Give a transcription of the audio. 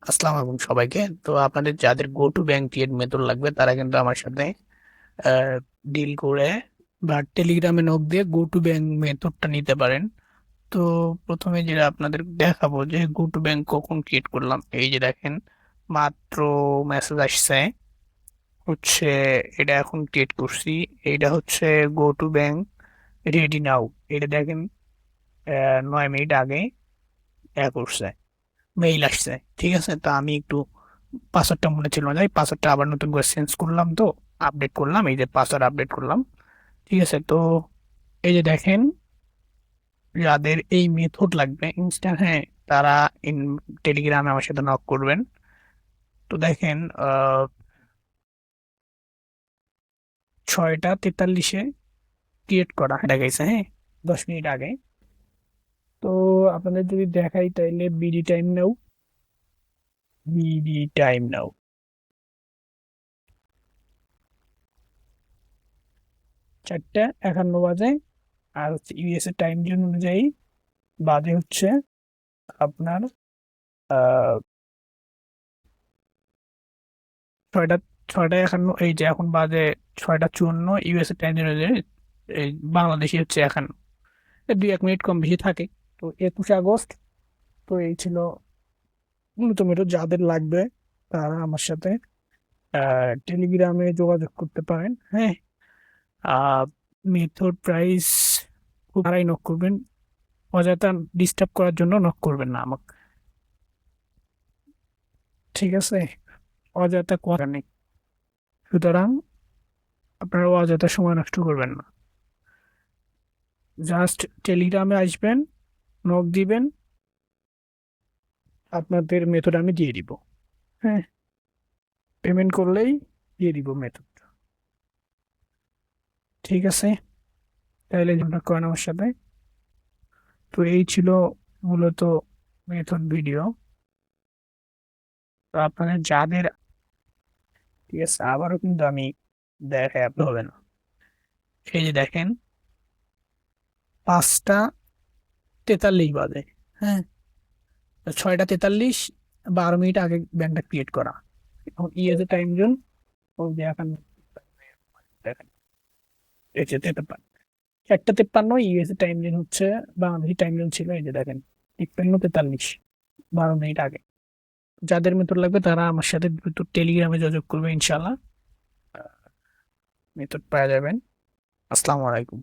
আসসালামু আলাইকুম সবাইকে। তো আপনাদের যাদের go to bank create method লাগবে তারা কিন্তু আমার সাথে ডিল করে বা টেলিগ্রামে নক দিয়ে গো টু ব্যাংক মেথডটা নিতে পারেন। তো প্রথমে যেটা আপনাদের দেখাবো যে গো টু ব্যাংক কখন ক্রিয়েট করলাম, এই যে দেখেন মাত্র মেসেজ আসছে হচ্ছে, এটা এখন ক্রিয়েট করছি। এটা হচ্ছে গো টু ব্যাংক রেডি নাও, এটা দেখেন 9 মিনিট আগে করছে, মেইল আসছে। ঠিক আছে, তা আমি একটু পাসওয়ার্ডটা মনে ছিল না, পাসওয়ার্ডটা আবার নতুন করে চেঞ্জ করলাম, তো আপডেট করলাম, এই যে পাসওয়ার্ড আপডেট করলাম। ঠিক আছে, তো এই যে দেখেন যাদের এই মেথড লাগবে ইনস্টা, হ্যাঁ, তারা ইন টেলিগ্রামে আমার সাথে নক করবেন। তো দেখেন 6টা 43-এ ক্রিয়েট করা দেখাইছে, হ্যাঁ, 10 মিনিট আগে। তো আপনাদের যদি দেখাই তাইলে বিডি টাইম নাও 4টা 51 বাজে। আর হচ্ছে ইউএস এর টাইম জোন অনুযায়ী বাজে হচ্ছে আপনার আহ 6টা 6টা 51, এই যে এখন বাজে 6টা 54 ইউএস এর টাইম জোন অনুযায়ী। এই বাংলাদেশি হচ্ছে এখন 2-1 মিনিট কম বেশি থাকে। তো 21 আগস্ট। তো এই ছিল মূলত মেথড। যাদের লাগবে তারা আমার সাথে টেলিগ্রামে যোগাযোগ করতে পারেন, হ্যাঁ। আহ মেথড প্রাইস খুব হারাই নক করবেন, অযথা ডিস্টার্ব করার জন্য নক করবেন না আমাকে। ঠিক আছে, অযথা কথা নেই, সুতরাং আপনারা অযথা সময় নষ্ট করবেন না। জাস্ট টেলিগ্রামে আসবেন, নক দিবেন, আপনাদের মেথড আমি দিয়ে দিব, হ্যাঁ। পেমেন্ট করলেই দিয়ে দিব মেথড। ঠিক আছে, তাহলে কন্ট্যাক্ট করেন আমার সাথে। তো এই ছিল মূলত মেথড ভিডিও। তো আপনাদের যাদের, ঠিক আছে, আবারও কিন্তু আমি দেখাই, আপনি হবে না। এই যে দেখেন 5টা 43 বাজে, হ্যাঁ। 6টা 43, 12 মিনিট আগে ব্যাংকটা ক্রিয়েট করা। এখন ইএস এর টাইম জোন, ওই যে এখন দেখেন এই যে 4টা 53 ইউএস এর টাইম জোন হচ্ছে, বাংলাদেশি টাইম জোন ছিল, এই যে দেখেন 51-43, 12 মিনিট আগে। যাদের মেথড লাগবে তারা আমার সাথে দ্রুত টেলিগ্রামে যোগাযোগ করবে, ইনশাল্লাহ মেথড পাওয়া যাবেন। আসসালামু আলাইকুম।